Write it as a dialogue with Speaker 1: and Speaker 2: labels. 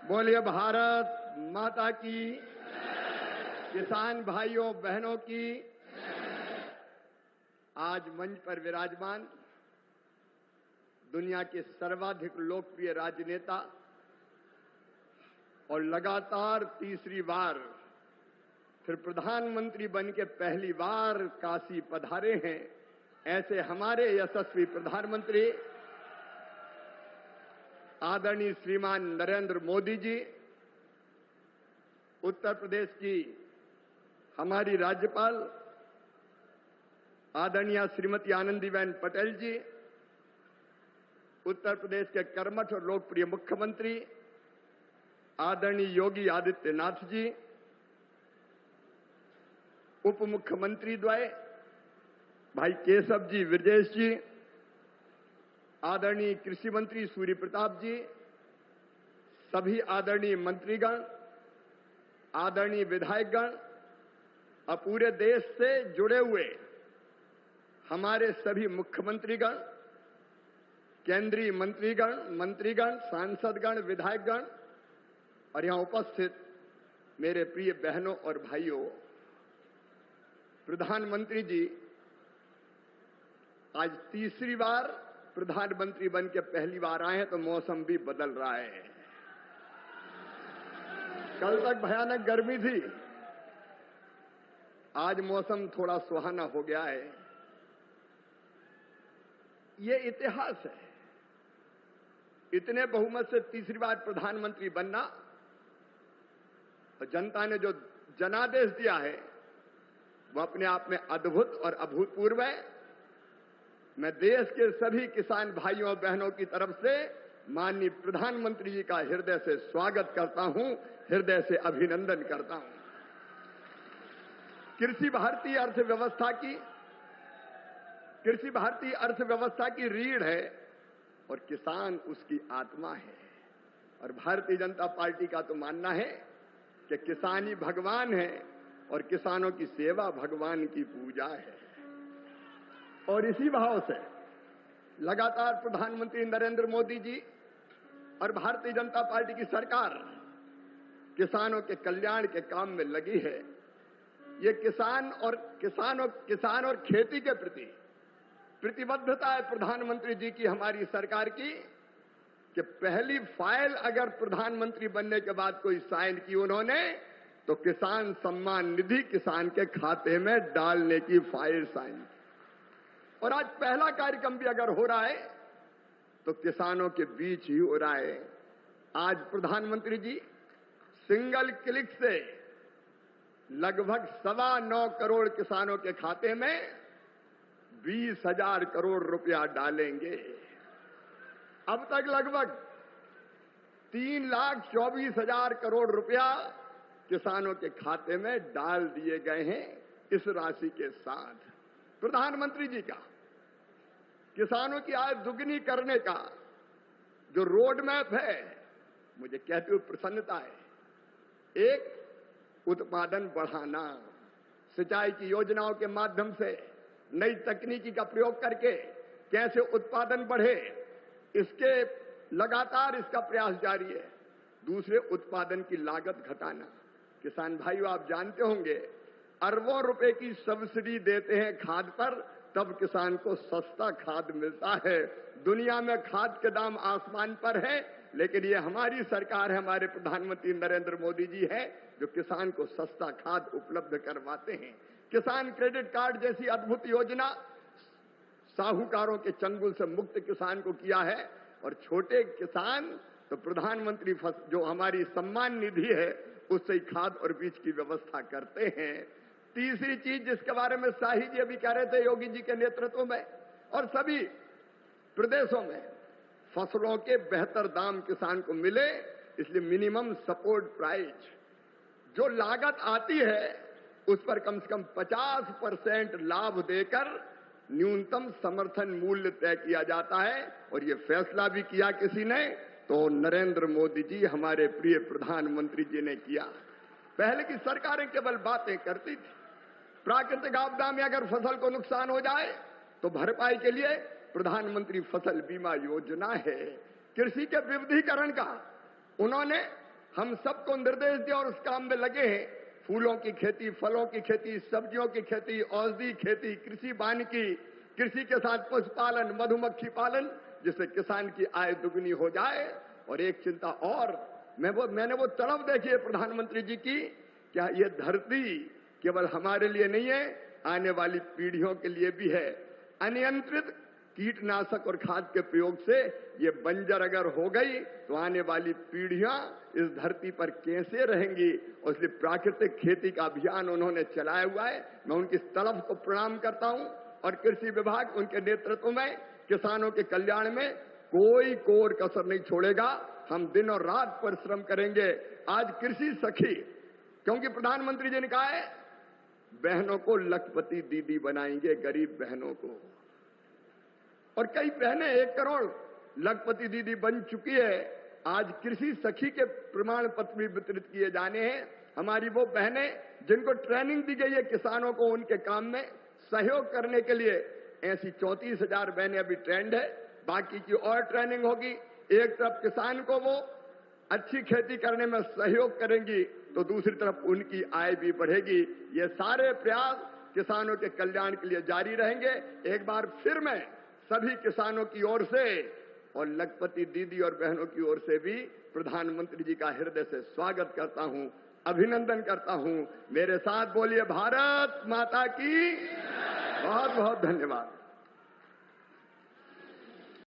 Speaker 1: बोलिए भारत माता की, किसान भाइयों बहनों की। आज मंच पर विराजमान दुनिया के सर्वाधिक लोकप्रिय राजनेता और लगातार तीसरी बार फिर प्रधानमंत्री बन के पहली बार काशी पधारे हैं, ऐसे हमारे यशस्वी प्रधानमंत्री आदरणीय श्रीमान नरेंद्र मोदी जी, उत्तर प्रदेश की हमारी राज्यपाल आदरणीय श्रीमती आनंदीबेन पटेल जी, उत्तर प्रदेश के कर्मठ और लोकप्रिय मुख्यमंत्री आदरणीय योगी आदित्यनाथ जी, उप मुख्यमंत्री द्वय भाई केशव जी विरजेश जी, आदरणीय कृषि मंत्री सूर्य प्रताप जी, सभी आदरणीय मंत्रीगण, आदरणीय विधायकगण और पूरे देश से जुड़े हुए हमारे सभी मुख्यमंत्रीगण, केंद्रीय मंत्रीगण, सांसदगण, विधायकगण और यहां उपस्थित मेरे प्रिय बहनों और भाइयों, प्रधानमंत्री जी आज तीसरी बार प्रधानमंत्री बन के पहली बार आए हैं, तो मौसम भी बदल रहा है। कल तक भयानक गर्मी थी, आज मौसम थोड़ा सुहाना हो गया है। ये इतिहास है, इतने बहुमत से तीसरी बार प्रधानमंत्री बनना और जनता ने जो जनादेश दिया है वो अपने आप में अद्भुत और अभूतपूर्व है। मैं देश के सभी किसान भाइयों और बहनों की तरफ से माननीय प्रधानमंत्री जी का हृदय से स्वागत करता हूं, हृदय से अभिनंदन करता हूं। कृषि भारतीय अर्थव्यवस्था की रीढ़ है और किसान उसकी आत्मा है। और भारतीय जनता पार्टी का तो मानना है कि किसान ही भगवान है और किसानों की सेवा भगवान की पूजा है। और इसी भाव से लगातार प्रधानमंत्री नरेंद्र मोदी जी और भारतीय जनता पार्टी की सरकार किसानों के कल्याण के काम में लगी है। ये किसान और खेती के प्रति प्रतिबद्धता है प्रधानमंत्री जी की, हमारी सरकार की, कि पहली फाइल अगर प्रधानमंत्री बनने के बाद कोई साइन की उन्होंने, तो किसान सम्मान निधि किसान के खाते में डालने की फाइल साइन। और आज पहला कार्यक्रम भी अगर हो रहा है तो किसानों के बीच ही हो रहा है। आज प्रधानमंत्री जी सिंगल क्लिक से लगभग 9.25 करोड़ किसानों के खाते में 20,000 करोड़ रुपया डालेंगे। अब तक लगभग 3,24,000 करोड़ रुपया किसानों के खाते में डाल दिए गए हैं। इस राशि के साथ प्रधानमंत्री जी का किसानों की आय दुगनी करने का जो रोड मैप है, मुझे कहते हुए प्रसन्नता है। एक, उत्पादन बढ़ाना, सिंचाई की योजनाओं के माध्यम से नई तकनीकी का प्रयोग करके कैसे उत्पादन बढ़े, इसके लगातार इसका प्रयास जारी है। दूसरे, उत्पादन की लागत घटाना। किसान भाइयों, आप जानते होंगे अरबों रुपए की सब्सिडी देते हैं खाद पर, तब किसान को सस्ता खाद मिलता है। दुनिया में खाद के दाम आसमान पर है, लेकिन ये हमारी सरकार है, हमारे प्रधानमंत्री नरेंद्र मोदी जी है जो किसान को सस्ता खाद उपलब्ध करवाते हैं। किसान क्रेडिट कार्ड जैसी अद्भुत योजना साहूकारों के चंगुल से मुक्त किसान को किया है। और छोटे किसान तो प्रधानमंत्री जो हमारी सम्मान निधि है उससे ही खाद और बीज की व्यवस्था करते हैं। तीसरी चीज जिसके बारे में शाही जी अभी कह रहे थे, योगी जी के नेतृत्व में और सभी प्रदेशों में फसलों के बेहतर दाम किसान को मिले, इसलिए मिनिमम सपोर्ट प्राइस जो लागत आती है उस पर कम से कम 50% लाभ देकर न्यूनतम समर्थन मूल्य तय किया जाता है। और ये फैसला भी किया किसी ने, तो नरेंद्र मोदी जी हमारे प्रिय प्रधानमंत्री जी ने किया। पहले की सरकारें केवल बातें करती थी। प्राकृतिक आपदा में अगर फसल को नुकसान हो जाए तो भरपाई के लिए प्रधानमंत्री फसल बीमा योजना है। कृषि के विविधीकरण का उन्होंने हम सबको निर्देश दिया और उस काम में लगे हैं। फूलों की खेती, फलों की खेती, सब्जियों की खेती, औषधि खेती, कृषि वानिकी, कृषि के साथ पशुपालन, मधुमक्खी पालन, जिससे किसान की आय दुगनी हो जाए। और एक चिंता और, मैंने वो तड़प देखी है प्रधानमंत्री जी की, क्या ये धरती केवल हमारे लिए नहीं है, आने वाली पीढ़ियों के लिए भी है। अनियंत्रित कीटनाशक और खाद के प्रयोग से ये बंजर अगर हो गई तो आने वाली पीढ़ियां इस धरती पर कैसे रहेंगी। और इसलिए प्राकृतिक खेती का अभियान उन्होंने चलाया हुआ है। मैं उनकी तड़प को प्रणाम करता हूं और कृषि विभाग उनके नेतृत्व में किसानों के कल्याण में कोई कोर कसर नहीं छोड़ेगा। हम दिन और रात परिश्रम करेंगे। आज कृषि सखी, क्योंकि प्रधानमंत्री जी ने कहा है बहनों को लखपति दीदी बनाएंगे, गरीब बहनों को। और कई बहनें 1 करोड़ लखपति दीदी बन चुकी है। आज कृषि सखी के प्रमाण पत्र भी वितरित किए जाने हैं। हमारी वो बहनें जिनको ट्रेनिंग दी गई है किसानों को उनके काम में सहयोग करने के लिए, ऐसी 34,000 बहनें अभी ट्रेंड है। बाकी की और ट्रेनिंग होगी। एक तरफ किसान को वो अच्छी खेती करने में सहयोग करेंगी तो दूसरी तरफ उनकी आय भी बढ़ेगी। ये सारे प्रयास किसानों के कल्याण के लिए जारी रहेंगे। एक बार फिर मैं सभी किसानों की ओर से और लखपति दीदी और बहनों की ओर से भी प्रधानमंत्री जी का हृदय से स्वागत करता हूं, अभिनंदन करता हूं। मेरे साथ बोलिए भारत माता की। बहुत बहुत धन्यवाद।